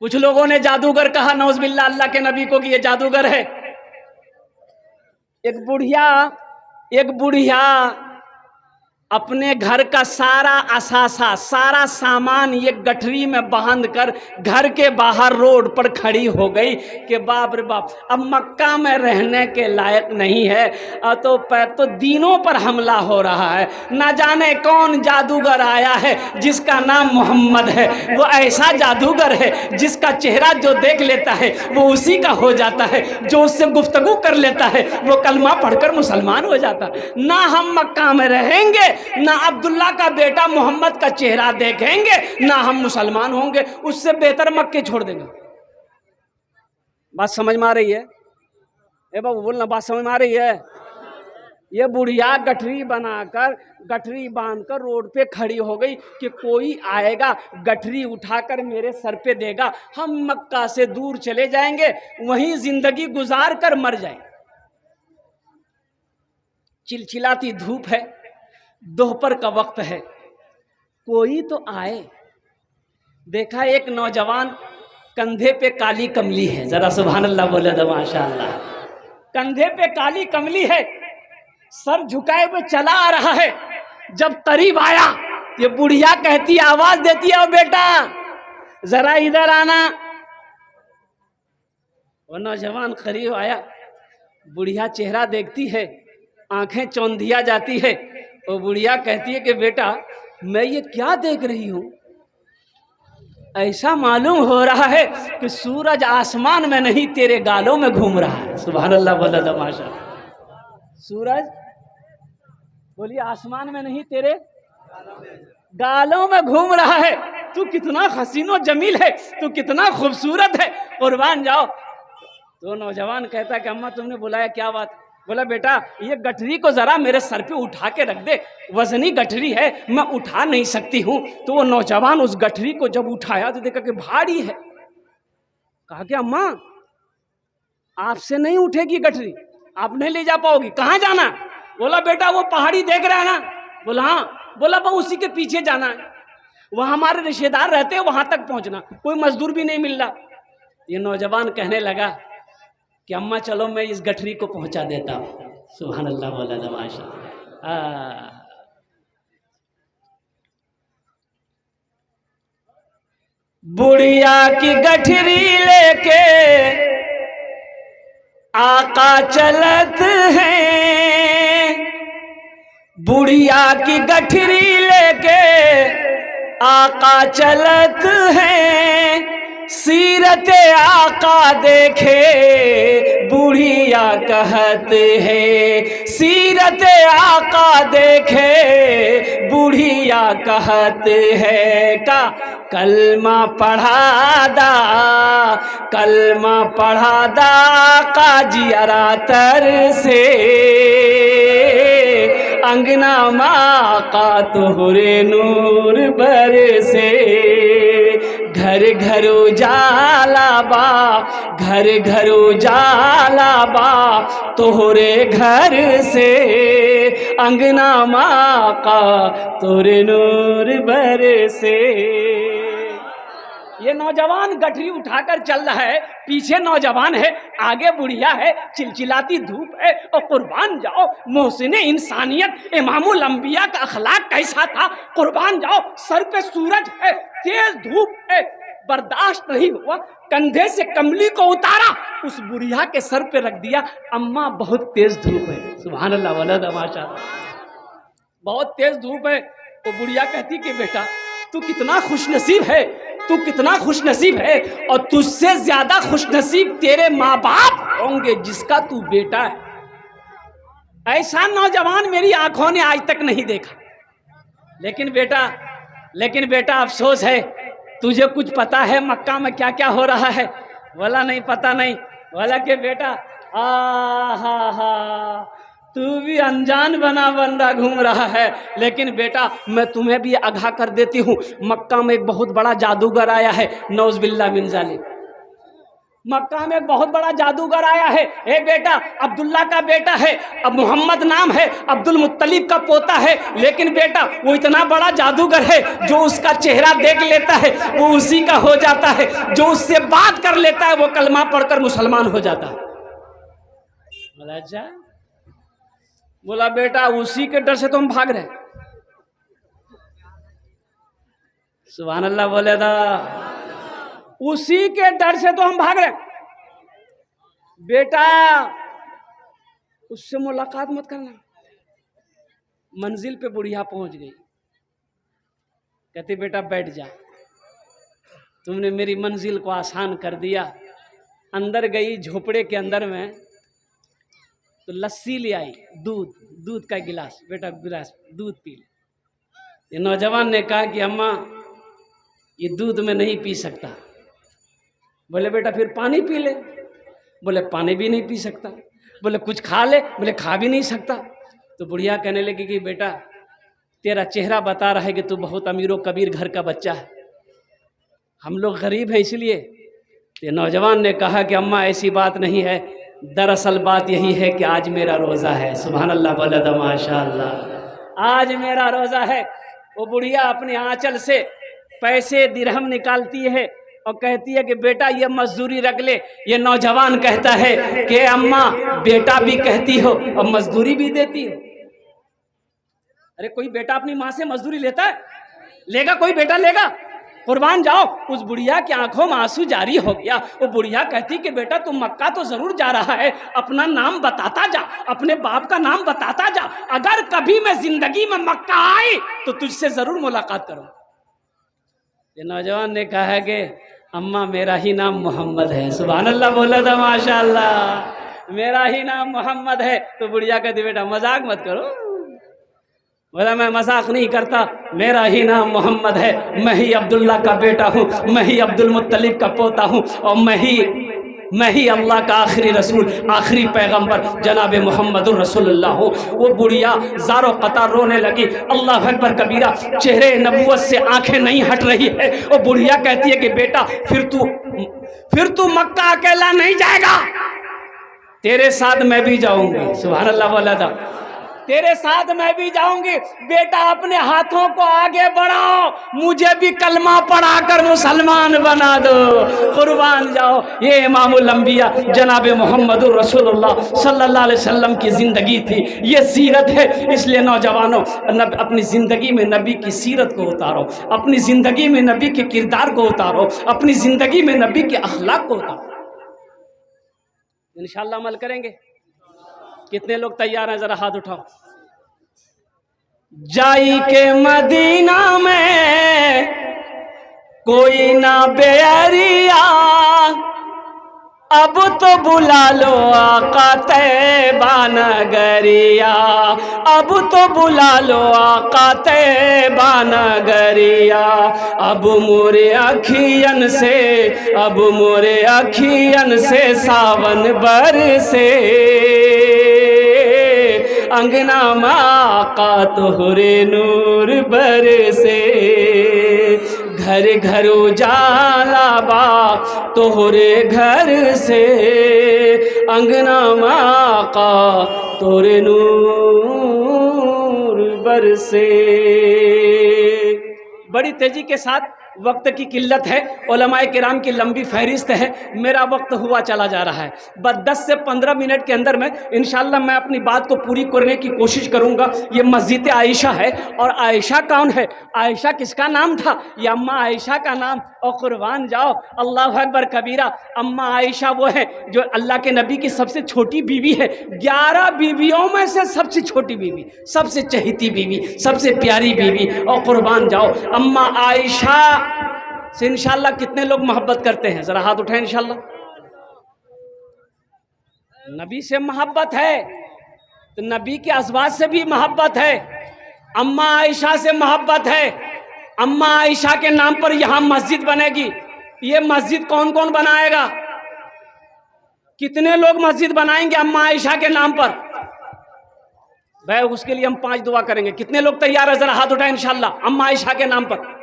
कुछ लोगों ने जादूगर कहा नौज़बिल्ला अल्लाह के नबी को कि ये जादूगर है। एक बुढ़िया अपने घर का सारा असासा, सारा सामान ये गठरी में बांध कर घर के बाहर रोड पर खड़ी हो गई कि बाप रे बाप, अब मक्का में रहने के लायक नहीं है। तो दीनों पर हमला हो रहा है। ना जाने कौन जादूगर आया है जिसका नाम मोहम्मद है। वो ऐसा जादूगर है जिसका चेहरा जो देख लेता है वो उसी का हो जाता है, जो उससे गुफ्तगू कर लेता है वो कलमा पढ़कर मुसलमान हो जाता है। ना हम मक्का में रहेंगे, ना अब्दुल्ला का बेटा मोहम्मद का चेहरा देखेंगे, ना हम मुसलमान होंगे। उससे बेहतर मक्के छोड़ देंगे। बात समझ में आ रही है? ए बाबू बोलना, बात समझ में आ रही है? ये बुढ़िया गठरी बनाकर, गठरी बांधकर रोड पे खड़ी हो गई कि कोई आएगा गठरी उठाकर मेरे सर पे देगा, हम मक्का से दूर चले जाएंगे, वहीं जिंदगी गुजार कर मर जाएंगे। चिलचिलाती धूप है, दोपहर का वक्त है, कोई तो आए। देखा एक नौजवान, कंधे पे काली कमली है, जरा सुभान अल्लाह बोले तो माशाअल्लाह। कंधे पे काली कमली है, सर झुकाए हुए चला आ रहा है। जब करीब आया ये बुढ़िया कहती, आवाज देती है, ओ बेटा जरा इधर आना। वो नौजवान करीब आया, बुढ़िया चेहरा देखती है, आंखें चौंधिया जाती है। वो बुढ़िया कहती है कि बेटा मैं ये क्या देख रही हूं, ऐसा मालूम हो रहा है कि सूरज आसमान में नहीं तेरे गालों में घूम रहा है। सुभान अल्लाह बोला था माशाअल्लाह। सूरज बोलिए आसमान में नहीं तेरे गालों में घूम रहा है। तू कितना हसीनो जमील है, तू कितना खूबसूरत है, कुर्बान जाओ। तो नौजवान कहता है कि अम्मा तुमने बुलाया, क्या बात? बोला बेटा ये गठरी को जरा मेरे सर पे उठा के रख दे, वजनी गठरी है, मैं उठा नहीं सकती हूँ। तो वो नौजवान उस गठरी को जब उठाया तो देखा कि भारी है। कहा कि अम्मा आपसे नहीं उठेगी गठरी, आप नहीं ले जा पाओगी, कहाँ जाना? बोला बेटा वो पहाड़ी देख रहा है ना? बोला हाँ। बोला वो उसी के पीछे जाना है, वहाँ हमारे रिश्तेदार रहते हैं, वहां तक पहुंचना, कोई मजदूर भी नहीं मिल रहा। ये नौजवान कहने लगा कि अम्मा चलो मैं इस गठरी को पहुंचा देता हूं। सुभान अल्लाह बोला था माशाअल्लाह। बुढ़िया की गठरी लेके आका चलत हैं, बुढ़िया की गठरी लेके आका चलत हैं। सीरत आका देखे बुढ़िया कहत है, सीरत आका देखे बुढ़िया कहत है। का कलमा पढ़ा दा, कलमा पढ़ा दा काजी अरातर से, अंगना माँ का तोहरे नूर बरसे। घर घर उजाला बा, घर घर उजाला बा तोहरे घर से, अंगना माँ का तोरे नूर बरसे। ये नौजवान गठरी उठाकर चल रहा है, पीछे नौजवान है, आगे बुढ़िया है, चिलचिलाती धूप है। और कुर्बान जाओ मोहसिने इंसानियत इमामुल अंबिया का अखलाक कैसा था, कुर्बान जाओ। सर पे सूरज है, तेज धूप है, बर्दाश्त नहीं हुआ, कंधे से कमली को उतारा, उस बुढ़िया के सर पे रख दिया। अम्मा बहुत तेज धूप है। सुभान अल्लाह वलद माशाअल्लाह, बहुत तेज धूप है। तो बुढ़िया कहती कि बेटा तू कितना खुशनसीब है, तू कितना खुशनसीब है, और तुझसे ज्यादा खुशनसीब तेरे माँ बाप होंगे जिसका तू बेटा है। ऐसा नौजवान मेरी आंखों ने आज तक नहीं देखा। लेकिन बेटा अफसोस है, तुझे कुछ पता है मक्का में क्या क्या हो रहा है? बोला नहीं पता नहीं। बोला कि बेटा हा तू भी अनजान बन घूम रहा है, लेकिन बेटा मैं तुम्हें भी आगाह कर देती हूँ, मक्का में एक बहुत बड़ा जादूगर आया है, नौज़बिल्ला मिन ज़ालिक। मक्का में एक बहुत बड़ा जादूगर आया है। ए बेटा, अब्दुल्ला का बेटा है, अब मोहम्मद नाम है, अब्दुल मुत्तलिब का पोता है, लेकिन बेटा वो इतना बड़ा जादूगर है, जो उसका चेहरा देख लेता है वो उसी का हो जाता है, जो उससे बात कर लेता है वो कलमा पढ़कर मुसलमान हो जाता है। बोला अच्छा, बोला बेटा उसी के डर से तो हम भाग रहे। सुभान अल्लाह बोले था, उसी के डर से तो हम भाग रहे। बेटा उससे मुलाकात मत करना। मंजिल पे बुढ़िया पहुंच गई, कहती बेटा बैठ जा, तुमने मेरी मंजिल को आसान कर दिया। अंदर गई झोपड़े के अंदर में, तो लस्सी ले आई, दूध का गिलास, बेटा गिलास दूध पी ले। ये नौजवान ने कहा कि अम्मा ये दूध में नहीं पी सकता। बोले बेटा फिर पानी पी ले। बोले पानी भी नहीं पी सकता। बोले कुछ खा ले। बोले खा भी नहीं सकता। तो बुढ़िया कहने लगी कि बेटा तेरा चेहरा बता रहा है कि तू बहुत अमीरो कबीर घर का बच्चा है, हम लोग गरीब हैं इसलिए। ये नौजवान ने कहा कि अम्मा ऐसी बात नहीं है, दरअसल बात यही है कि आज मेरा रोज़ा है। सुभान अल्लाह बोला था माशाअल्लाह, आज मेरा रोज़ा है। वो बुढ़िया अपने आंचल से पैसे दिरहम निकालती है और कहती है कि बेटा ये मजदूरी रख ले। ये नौजवान कहता है कि अम्मा बेटा भी कहती हो और मजदूरी भी देती हो। अरे कोई बेटा अपनी माँ से मजदूरी लेता है? लेगा कोई बेटा? लेगा? कुर्बान जाओ। उस बुढ़िया की आंखों में आंसू जारी हो गया। वो बुढ़िया कहती कि बेटा तू मक्का तो जरूर जा रहा है, अपना नाम बताता जा, अपने बाप का नाम बताता जा। अगर कभी मैं जिंदगी में मक्का आई तो तुझसे जरूर मुलाकात करूं। ये नौजवान ने कहा है कि अम्मा मेरा ही नाम मोहम्मद है। सुभान अल्लाह बोला था माशाअल्लाह, मेरा ही नाम मोहम्मद है। तो बुढ़िया कहती बेटा मजाक मत करो। बोला मैं मजाक नहीं करता, मेरा ही नाम मोहम्मद है, मैं ही अब्दुल्ला का बेटा हूँ, मैं ही अब्दुल मुत्तलिब का पोता हूँ, और मैं ही अल्लाह का आखिरी रसूल, आखिरी पैगंबर जनाब मोहम्मद रसूलुल्लाह हूँ। वो बुढ़िया ज़ारो कतार रोने लगी। अल्लाह अकबर कबीरा, चेहरे नबूवत से आंखें नहीं हट रही है। वो बुढ़िया कहती है कि बेटा फिर तू मक्का अकेला नहीं जाएगा, तेरे साथ मैं भी जाऊंगी। सुभान अल्लाह बोला था, तेरे साथ मैं भी जाऊंगी। बेटा अपने हाथों को आगे बढ़ाओ, मुझे भी कलमा पढ़ाकर मुसलमान बना दो। कुर्बान जाओ। ये इमामुल अंबिया जनाब मोहम्मद रसूलुल्लाह सल्लल्लाहु अलैहि वसल्लम की ज़िंदगी थी, ये सीरत है। इसलिए नौजवानों अपनी ज़िंदगी में नबी की सीरत को उतारो, अपनी ज़िंदगी में नबी के किरदार को उतारो, अपनी ज़िंदगी में नबी के अखलाक को उतारो। इंशाअल्लाह अमल करेंगे। कितने लोग तैयार हैं? जरा हाथ उठाओ। जाई के मदीना में कोई ना बेरिया, अब तो बुला लो आका तैबा नगरिया, अब तो बुला लो आका तैबा नगरिया। अब मोरे अखियन से सावन बरसे, अंगना में आका तोहरे नूर बरसे। घर घर उजाला बा तोहरे घर से, अंगना में आका तोहरे नूर बरसे। बड़ी तेजी के साथ, वक्त की किल्लत है, उलमाए किराम की लंबी फहरिस्त है, मेरा वक्त हुआ चला जा रहा है। बस 10 से 15 मिनट के अंदर में इंशाअल्लाह मैं अपनी बात को पूरी करने की कोशिश करूंगा। ये मस्जिद आयशा है, और आयशा कौन है? आयशा किसका नाम था? ये अम्मा आयशा का नाम। और कुर्बान जाओ, अल्लाह अकबर कबीरा, अम्मा आयशा वो है जो अल्लाह के नबी की सबसे छोटी बीवी है। 11 बीवियों में से सबसे छोटी बीवी, सबसे चहेती बीवी, सबसे प्यारी बीवी। और कुर्बान जाओ, अम्मा आयशा से इंशाअल्लाह कितने लोग मोहब्बत करते हैं? जरा हाथ उठाएं। इंशाअल्लाह नबी से मोहब्बत है तो नबी के अज़वाज से भी मोहब्बत है। अम्मा आयशा से मोहब्बत है। अम्मा आयशा के नाम पर यहां मस्जिद बनेगी। ये मस्जिद कौन कौन बनाएगा? कितने लोग मस्जिद बनाएंगे अम्मा आयशा के नाम पर? भाई उसके लिए हम 5 दुआ करेंगे। कितने लोग तैयार है? जरा हाथ उठाएं। इंशाअल्लाह अम्मा आयशा के नाम पर।